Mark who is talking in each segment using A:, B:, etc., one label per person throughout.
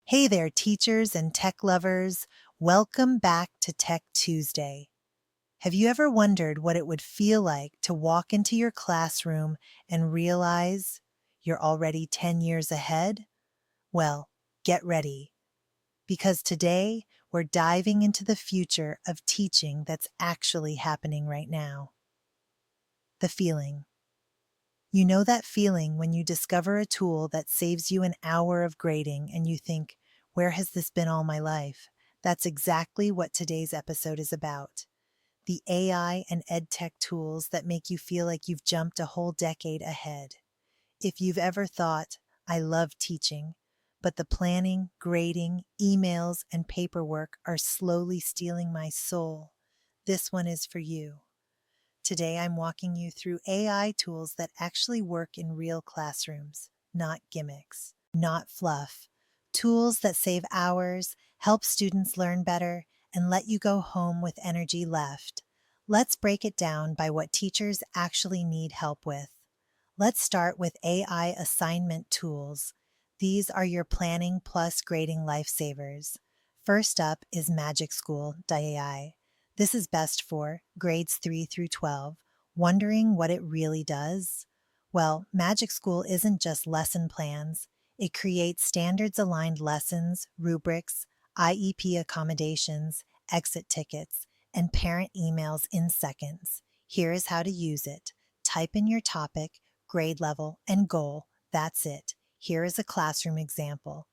A: Hey there, teachers and tech lovers. Welcome back to Tech Tuesday. Have you ever wondered what it would feel like to walk into your classroom and realize you're already 10 years ahead? Well, get ready, because today we're diving into the future of teaching that's actually happening right now. The feeling. You know that feeling when you discover a tool that saves you an hour of grading and you think, where has this been all my life? That's exactly what today's episode is about. The AI and EdTech tools that make you feel like you've jumped a whole decade ahead. If you've ever thought, I love teaching, but the planning, grading, emails, and paperwork are slowly stealing my soul, this one is for you. Today, I'm walking you through AI tools that actually work in real classrooms, not gimmicks, not fluff. Tools that save hours, help students learn better, and let you go home with energy left. Let's break it down by what teachers actually need help with. Let's start with AI assignment tools. These are your planning plus grading lifesavers. First up is MagicSchool.ai. This is best for grades 3 through 12. Wondering what it really does? Well, Magic School isn't just lesson plans. It creates standards-aligned lessons, rubrics, IEP accommodations, exit tickets, and parent emails in seconds. Here is how to use it. Type in your topic, grade level, and goal. That's it. Here is a classroom example.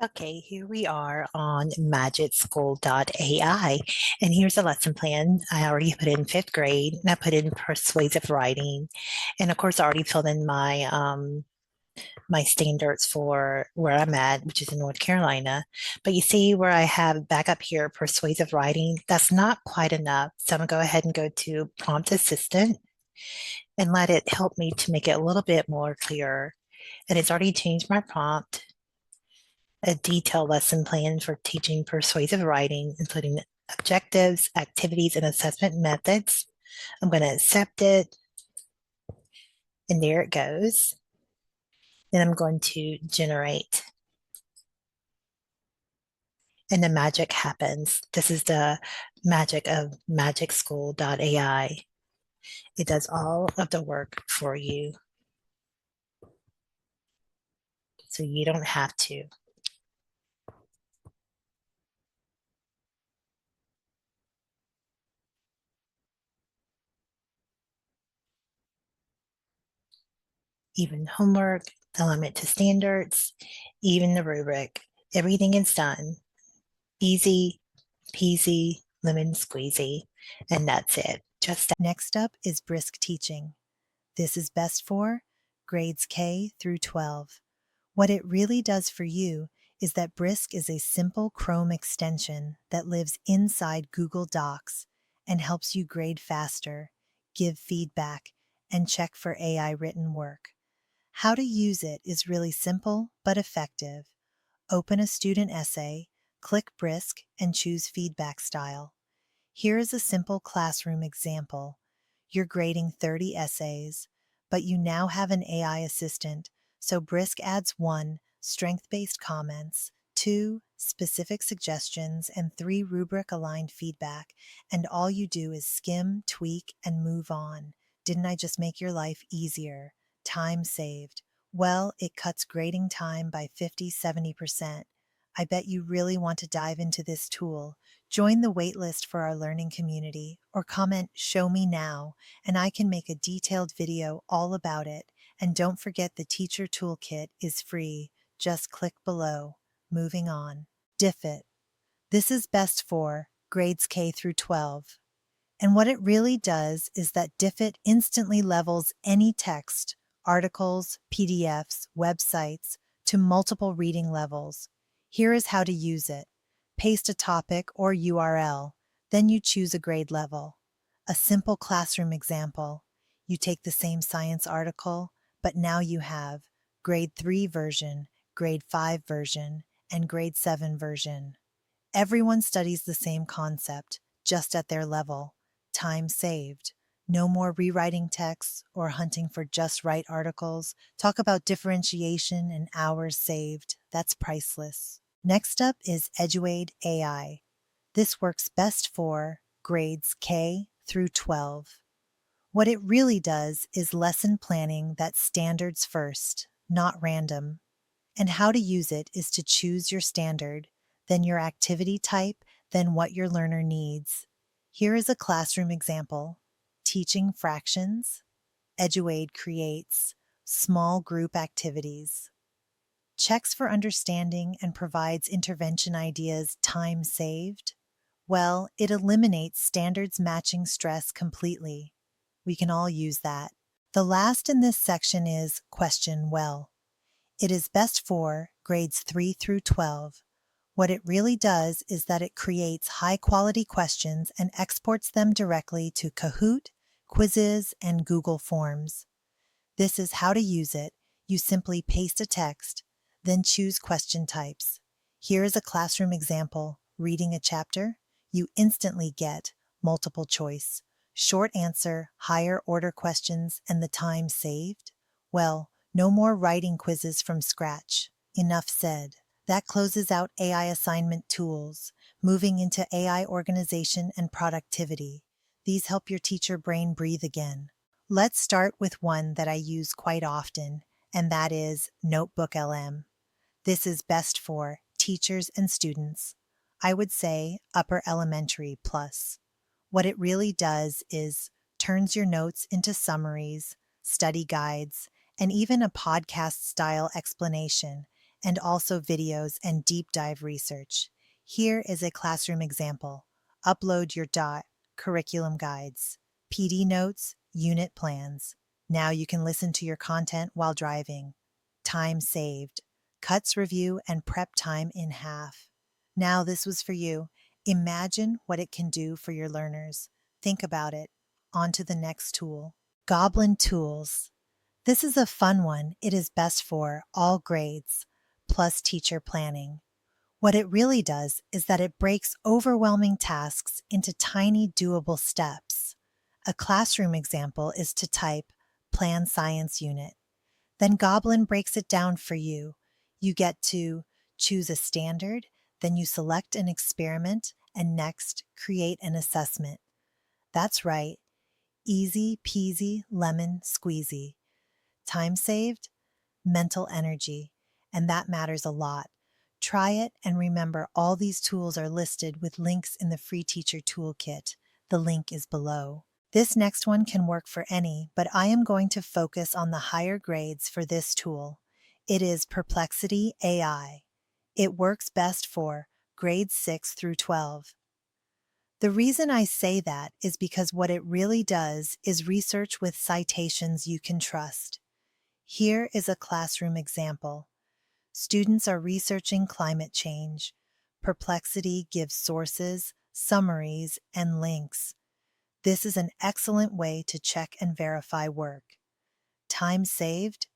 B: Okay, here we are on MagicSchool.ai, and here's a lesson plan. I already put in fifth grade, and I put in persuasive writing, and of course, I already filled in my standards for where I'm at, which is in North Carolina. But you see where I have back up here persuasive writing. That's not quite enough, so I'm gonna go ahead and go to Prompt Assistant and let it help me to make it a little bit more clear. And it's already changed my prompt. A detailed lesson plan for teaching persuasive writing, including objectives, activities, and assessment methods. I'm going to accept it, and there it goes. Then I'm going to generate, and the magic happens. This is the magic of MagicSchool.ai. It does all of the work for you, so you don't have to. Even homework, alignment to standards, even the rubric, everything is done. Easy peasy, lemon squeezy, and that's it. Just
A: Next up is Brisk Teaching. This is best for grades K through 12. What it really does for you is that Brisk is a simple Chrome extension that lives inside Google Docs and helps you grade faster, give feedback, and check for AI written work. How to use it is really simple but effective. Open a student essay, click Brisk, and choose feedback style. Here is a simple classroom example. You're grading 30 essays, but you now have an AI assistant, so Brisk adds 1, strength-based comments, 2, specific suggestions, and 3, rubric-aligned feedback, and all you do is skim, tweak, and move on. Didn't I just make your life easier? Time saved. Well, it cuts grading time by 50–70%. I bet you really want to dive into this tool. Join the waitlist for our learning community or comment "Show me now" and I can make a detailed video all about it. And don't forget the teacher toolkit is free. Just click below. Moving on. Diffit. This is best for grades K through 12. And what it really does is that Diffit instantly levels any text, articles, PDFs, websites to multiple reading levels. Here is how to use it. Paste a topic or URL, then you choose a grade level. A simple classroom example. You take the same science article, but now you have grade 3 version, grade 5 version, and grade 7 version. Everyone studies the same concept, just at their level. Time saved. No more rewriting texts or hunting for just right articles. Talk about differentiation and hours saved. That's priceless. Next up is QuestionWell. This works best for grades K through 12. What it really does is lesson planning that's standards first, not random. And how to use it is to choose your standard, then your activity type, then what your learner needs. Here is a classroom example. Teaching fractions. Eduaid creates small group activities. Checks for understanding and provides intervention ideas time saved. Well, it eliminates standards matching stress completely. We can all use that. The last in this section is QuestionWell. It is best for grades 3 through 12. What it really does is that it creates high-quality questions and exports them directly to Kahoot, Quizzes, and Google Forms. This is how to use it. You simply paste a text, then choose question types. Here is a classroom example. Reading a chapter, you instantly get multiple choice, short answer, higher order questions, and the time saved. Well, no more writing quizzes from scratch. Enough said. That closes out AI assignment tools, moving into AI organization and productivity. These help your teacher brain breathe again. Let's start with one that I use quite often, and that is Notebook LM. This is best for teachers and students. I would say upper elementary plus. What it really does is turns your notes into summaries, study guides, and even a podcast style explanation, and also videos and deep dive research. Here is a classroom example. Upload your curriculum guides, PD notes, unit plans. Now you can listen to your content while driving. Time saved. Cuts review and prep time in half. Now this was for you. Imagine what it can do for your learners. Think about it. On to the next tool. Goblin Tools. This is a fun one. It is best for all grades, plus teacher planning. What it really does is that it breaks overwhelming tasks into tiny doable steps. A classroom example is to type Plan Science Unit. Then Goblin breaks it down for you. You get to choose a standard, then you select an experiment, and next, create an assessment. That's right. Easy peasy lemon squeezy. Time saved, mental energy, and that matters a lot. Try it and remember all these tools are listed with links in the free teacher toolkit. The link is below. This next one can work for any, but I am going to focus on the higher grades for this tool. It is Perplexity AI. It works best for grades 6 through 12. The reason I say that is because what it really does is research with citations you can trust. Here is a classroom example. Students are researching climate change. Perplexity gives sources, summaries, and links. This is an excellent way to check and verify work. Time saved?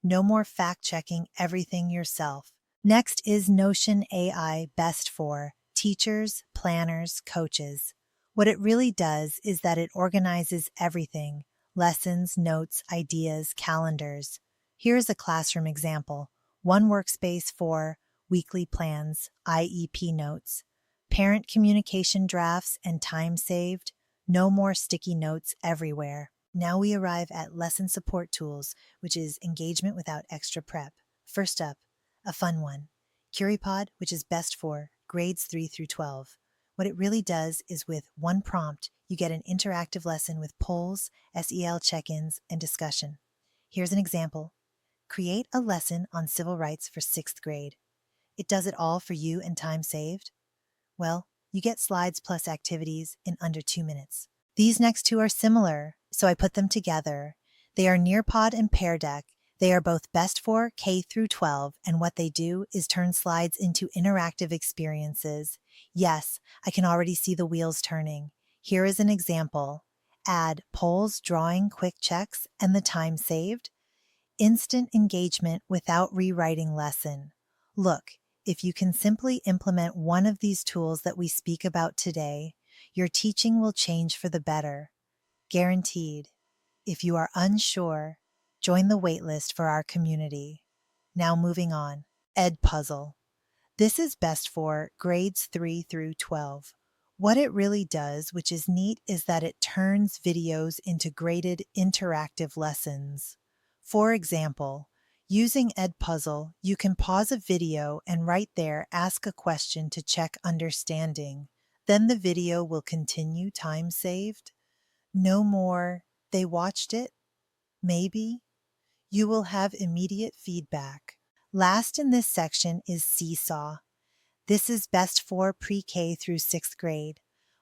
A: No more fact-checking everything yourself. Next is Notion AI best for teachers, planners, coaches. What it really does is that it organizes everything: lessons, notes, ideas, calendars. Here's a classroom example. One workspace for weekly plans, IEP notes, parent communication drafts, and time saved. No more sticky notes everywhere. Now we arrive at lesson support tools, which is engagement without extra prep. First up, a fun one. CuriPod, which is best for grades 3 through 12. What it really does is with one prompt, you get an interactive lesson with polls, SEL check-ins, and discussion. Here's an example. Create a lesson on civil rights for 6th grade. It does it all for you and time saved. Well, you get slides plus activities in under 2 minutes. These next two are similar, so I put them together. They are Nearpod and Pear Deck. They are both best for K through 12, and what they do is turn slides into interactive experiences. Yes, I can already see the wheels turning. Here is an example. Add polls, drawing, quick checks, and the time saved. Instant engagement without rewriting lesson. Look, if you can simply implement one of these tools that we speak about today, your teaching will change for the better. Guaranteed. If you are unsure, join the waitlist for our community. Now moving on. Ed Puzzle. This is best for grades 3 through 12. What it really does, which is neat, is that it turns videos into graded interactive lessons. For example, using Edpuzzle, you can pause a video and right there ask a question to check understanding. Then the video will continue, time saved. No more, they watched it, maybe. You will have immediate feedback. Last in this section is Seesaw. This is best for pre-K through 6th grade.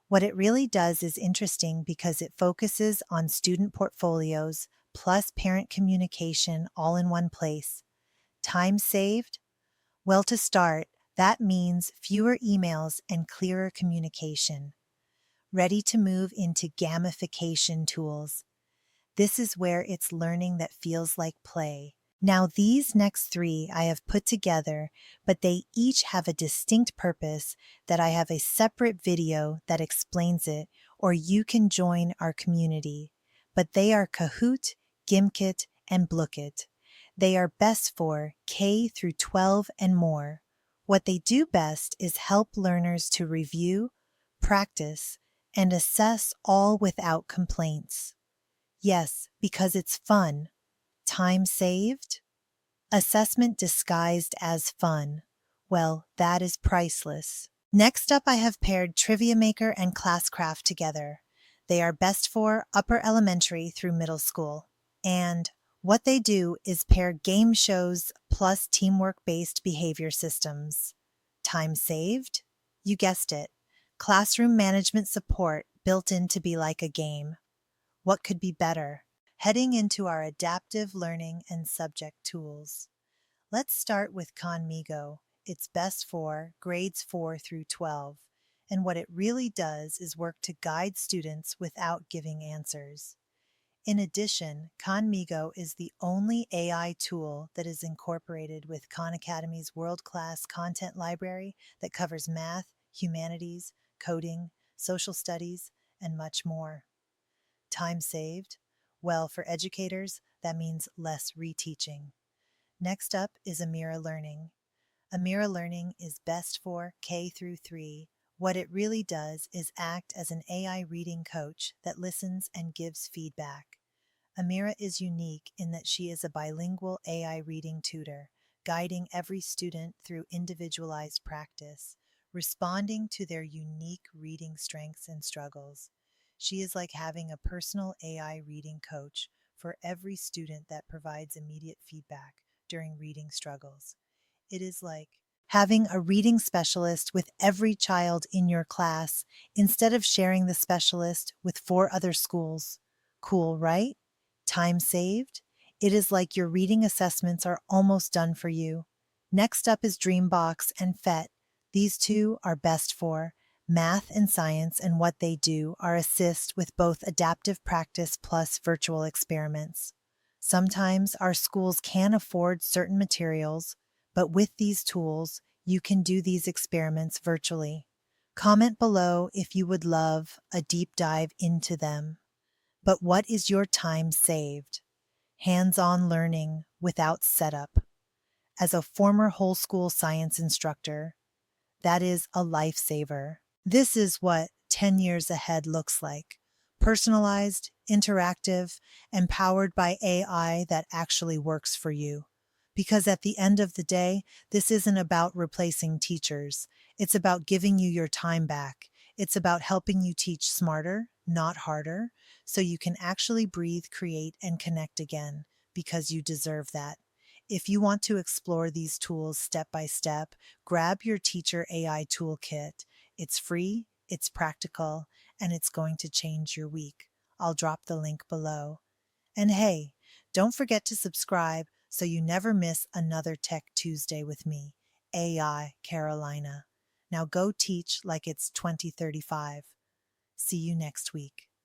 A: What it really does is interesting because it focuses on student portfolios plus parent communication all in one place. Time saved? Well, to start, that means fewer emails and clearer communication. Ready to move into gamification tools. This is where it's learning that feels like play. Now, these next three I have put together, but they each have a distinct purpose that I have a separate video that explains it, or you can join our community. But they are Kahoot, Gimkit, and Blookit. They are best for K through 12 and more. What they do best is help learners to review, practice, and assess all without complaints. Yes, because it's fun. Time saved? Assessment disguised as fun. Well, that is priceless. Next up, I have paired Trivia Maker and Classcraft together. They are best for upper elementary through middle school. And what they do is pair game shows plus teamwork-based behavior systems. Time saved? You guessed it. Classroom management support built in to be like a game. What could be better? Heading into our adaptive learning and subject tools. Let's start with Conmigo. It's best for grades 4 through 12. And what it really does is work to guide students without giving answers. In addition, Conmigo is the only AI tool that is incorporated with Khan Academy's world-class content library that covers math, humanities, coding, social studies, and much more. Time saved? Well, for educators, that means less reteaching. Next up is Amira Learning. Amira Learning is best for K through 3. What it really does is act as an AI reading coach that listens and gives feedback. Amira is unique in that she is a bilingual AI reading tutor, guiding every student through individualized practice, responding to their unique reading strengths and struggles. She is like having a personal AI reading coach for every student that provides immediate feedback during reading struggles. It is like having a reading specialist with every child in your class instead of sharing the specialist with 4 other schools. Cool, right? Time saved? It is like your reading assessments are almost done for you. Next up is Dreambox and PhET. These two are best for math and science, and what they do are assist with both adaptive practice plus virtual experiments. Sometimes our schools can afford certain materials, but with these tools, you can do these experiments virtually. Comment below if you would love a deep dive into them. But what is your time saved? Hands-on learning without setup. As a former whole school science instructor, that is a lifesaver. This is what 10 years ahead looks like. Personalized, interactive, and powered by AI that actually works for you. Because at the end of the day, this isn't about replacing teachers. It's about giving you your time back. It's about helping you teach smarter, not harder, so you can actually breathe, create, and connect again, because you deserve that. If you want to explore these tools step by step, grab your Teacher AI Toolkit. It's free, it's practical, and it's going to change your week. I'll drop the link below. And hey, don't forget to subscribe so you never miss another Tech Tuesday with me, AI Carolina. Now go teach like it's 2035. See you next week.